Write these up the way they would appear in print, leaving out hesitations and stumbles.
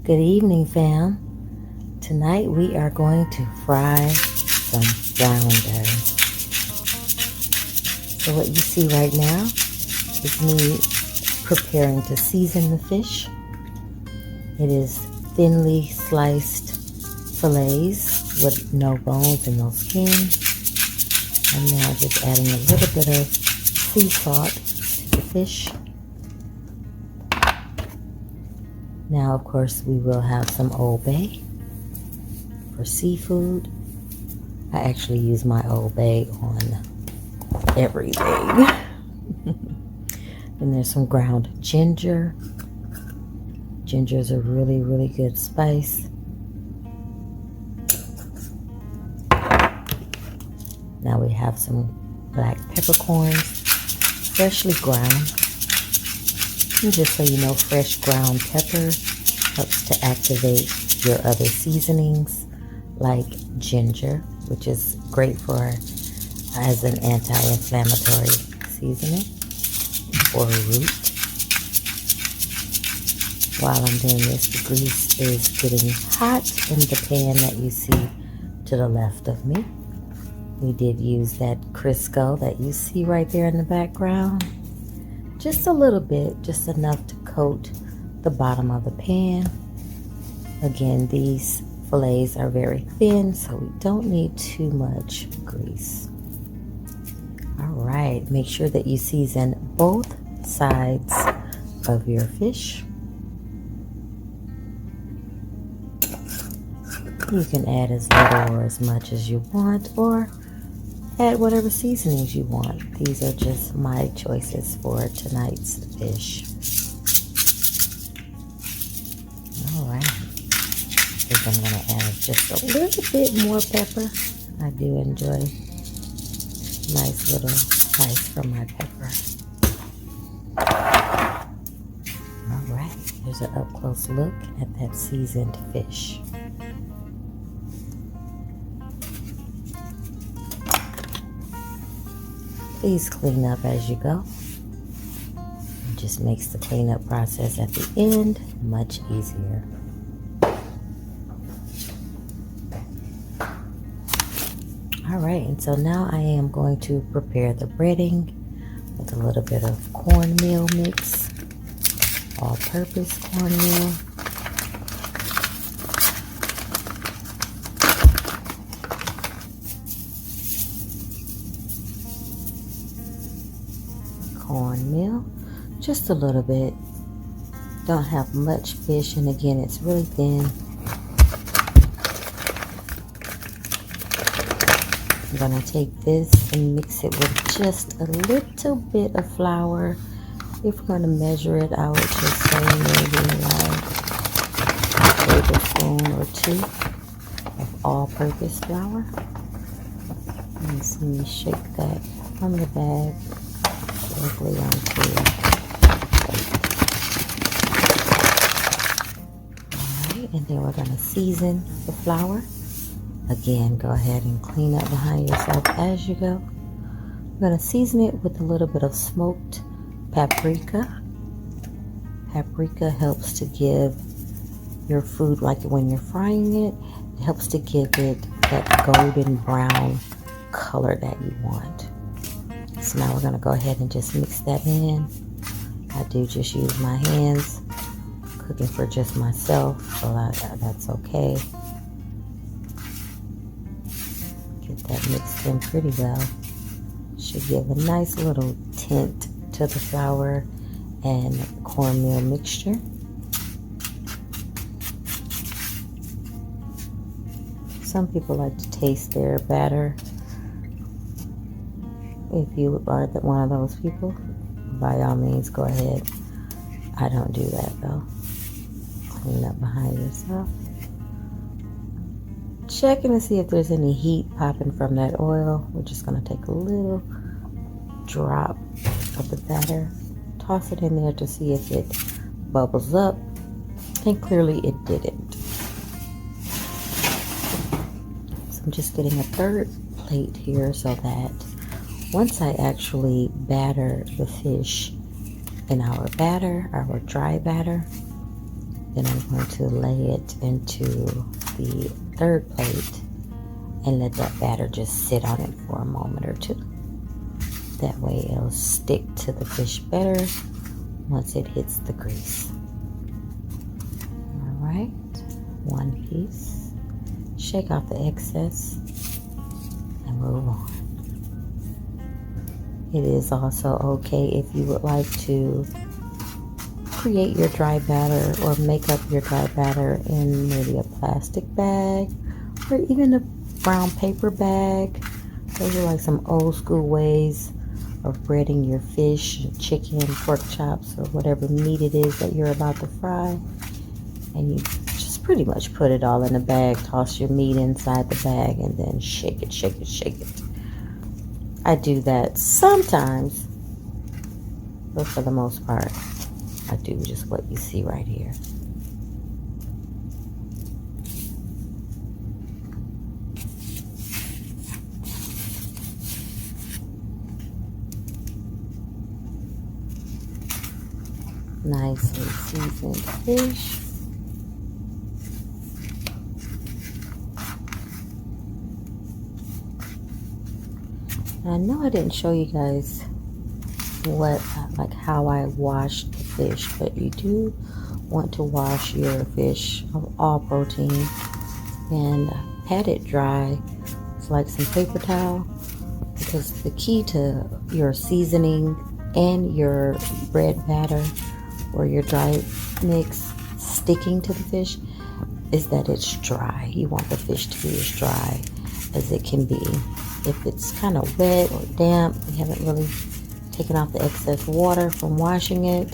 Good evening, fam. Tonight we are going to fry some flounder. So what you see right now is me preparing to season the fish. It is thinly sliced fillets with no bones and no skin. I'm now just adding a little bit of sea salt to the fish. Now, of course, we will have some Old Bay for seafood. I actually use my Old Bay on everything. And there's some ground ginger. Ginger is a really, really good spice. Now we have some black peppercorns, freshly ground. And just so you know, fresh ground pepper helps to activate your other seasonings like ginger, which is great for as an anti-inflammatory seasoning or root. While I'm doing this, the grease is getting hot in the pan that you see to the left of me. We did use that Crisco that you see right there in the background. Just a little bit, just enough to coat the bottom of the pan. Again, these fillets are very thin, so we don't need too much grease. All right, make sure that you season both sides of your fish. You can add as little or as much as you want, or add whatever seasonings you want. These are just my choices for tonight's fish. All right. I think I'm going to add just a little bit more pepper. I do enjoy nice little spice from my pepper. All right. Here's an up-close look at that seasoned fish. Please clean up as you go. It just makes the cleanup process at the end much easier. All right, and so now I am going to prepare the breading with a little bit of cornmeal mix, all-purpose cornmeal. Cornmeal, just a little bit. Don't have much fish, and again, it's really thin. I'm gonna take this and mix it with just a little bit of flour. If we're gonna measure it, I would just say maybe like a tablespoon or two of all-purpose flour. And see me shake that from the bag directly onto the plate. Alright, and then we're going to season the flour. Again, go ahead and clean up behind yourself as you go. We're going to season it with a little bit of smoked paprika. Paprika helps to give your food, like when you're frying it, it helps to give it that golden brown color that you want. So now we're going to go ahead and just mix that in. I do just use my hands, cooking for just myself, so that's okay. Get that mixed in pretty well. Should give a nice little tint to the flour and cornmeal mixture. Some people like to taste their batter. If you are one of those people, by all means, go ahead. I don't do that though. Clean up behind yourself. Checking to see if there's any heat popping from that oil. We're just going to take a little drop of the batter, toss it in there to see if it bubbles up, and clearly it didn't. So I'm just getting a third plate here so that once I actually batter the fish in our batter, our dry batter, Then I'm going to lay it into the third plate and let that batter just sit on it for a moment or two. That way it'll stick to the fish better once it hits the grease. All right, one piece. Shake off the excess and move on. It is also okay if you would like to create your dry batter or make up your dry batter in maybe a plastic bag or even a brown paper bag. Those are like some old school ways of breading your fish, chicken, pork chops, or whatever meat it is that you're about to fry. And you just pretty much put it all in a bag, toss your meat inside the bag, and then shake it, shake it, shake it. I do that sometimes, but for the most part, I do just what you see right here. Nicely seasoned fish. I know I didn't show you guys how I washed the fish, but you do want to wash your fish of all protein and pat it dry. It's like some paper towel, because the key to your seasoning and your bread batter or your dry mix sticking to the fish is that it's dry. You want the fish to be as dry as it can be. If it's kind of wet or damp, you haven't really taken off the excess water from washing it,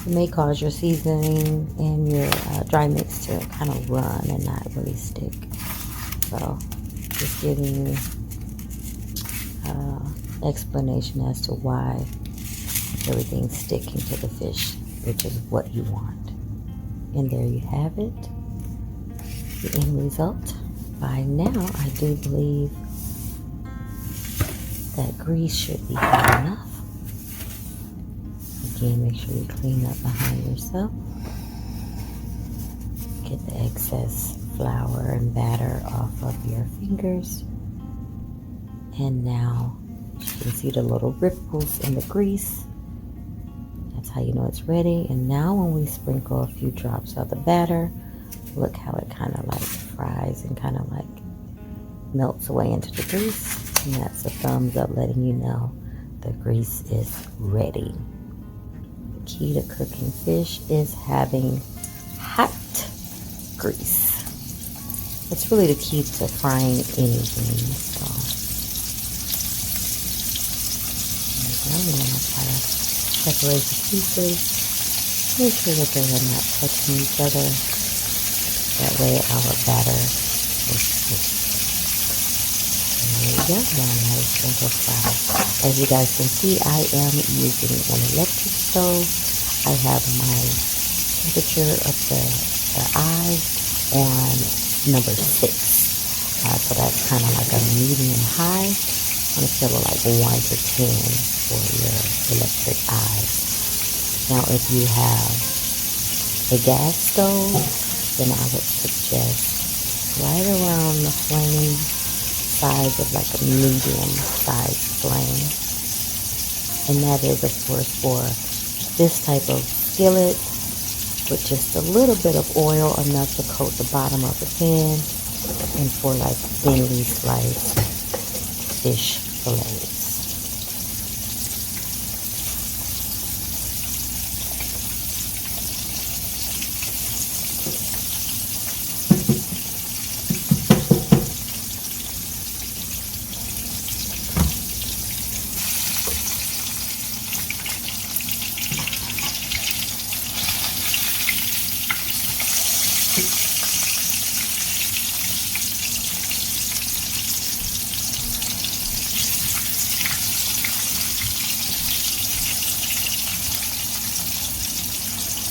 it may cause your seasoning and your dry mix to kind of run and not really stick. So just giving you explanation as to why everything's sticking to the fish, which is what you want. And there you have it, the end result. By now, I do believe that grease should be hot enough. Again, make sure you clean up behind yourself. Get the excess flour and batter off of your fingers. And now you can see the little ripples in the grease. That's how you know it's ready. And now when we sprinkle a few drops of the batter, look how it kind of like fries and kind of like melts away into the grease. And that's a thumbs up letting you know the grease is ready. The key to cooking fish is having hot grease. That's really the key to frying anything. So there we go. I'm gonna try to separate the pieces. Make sure that they are not touching each other. That way our batter will stick. There we go, now nice simple fry. As you guys can see, I am using an electric stove. I have my temperature of the eye on number 6. So that's kind of like a medium high on a scale of like 1 to 10 for your electric eye. Now if you have a gas stove, then I would suggest right around the flame size of like a medium size flame. And that is of course for this type of skillet with just a little bit of oil, enough to coat the bottom of the pan, and for like thinly sliced fish fillets.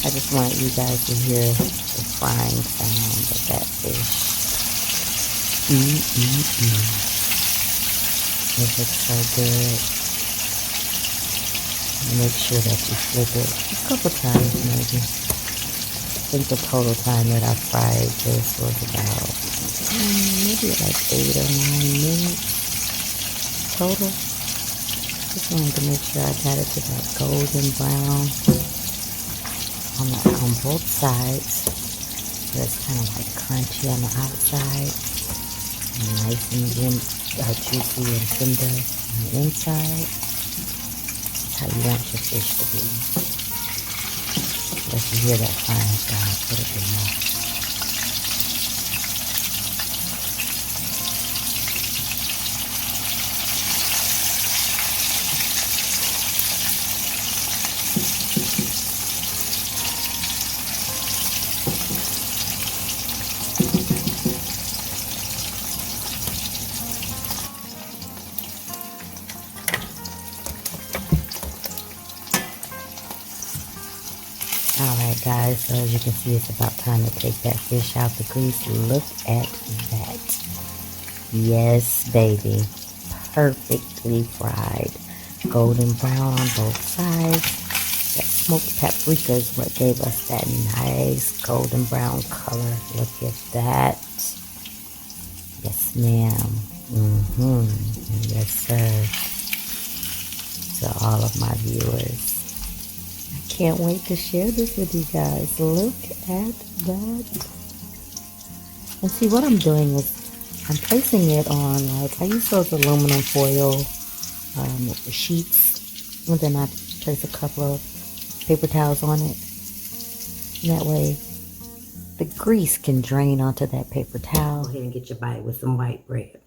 I just want you guys to hear the frying sound of that fish. It looks so good. Make sure that you flip it a couple times maybe. think the total time that I fried this was about maybe like 8 or 9 minutes total. Just wanted to make sure I got it to that golden brown on both sides. So it's kind of like crunchy on the outside and nice and juicy and tender on the inside. That's how you want your fish to be. Let you hear that frying sound, put it in there. Alright guys, so as you can see, it's about time to take that fish out the grease. Look at that. Yes, baby. Perfectly fried. Golden brown on both sides. That smoked paprika is what gave us that nice golden brown color. Look at that. Yes, ma'am. And yes, sir. To all of my viewers. Can't wait to share this with you guys. Look at that. And see, what I'm doing is I'm placing it on, like, I use those aluminum foil sheets, and then I place a couple of paper towels on it. And that way the grease can drain onto that paper towel. Go ahead and get your bite with some white bread.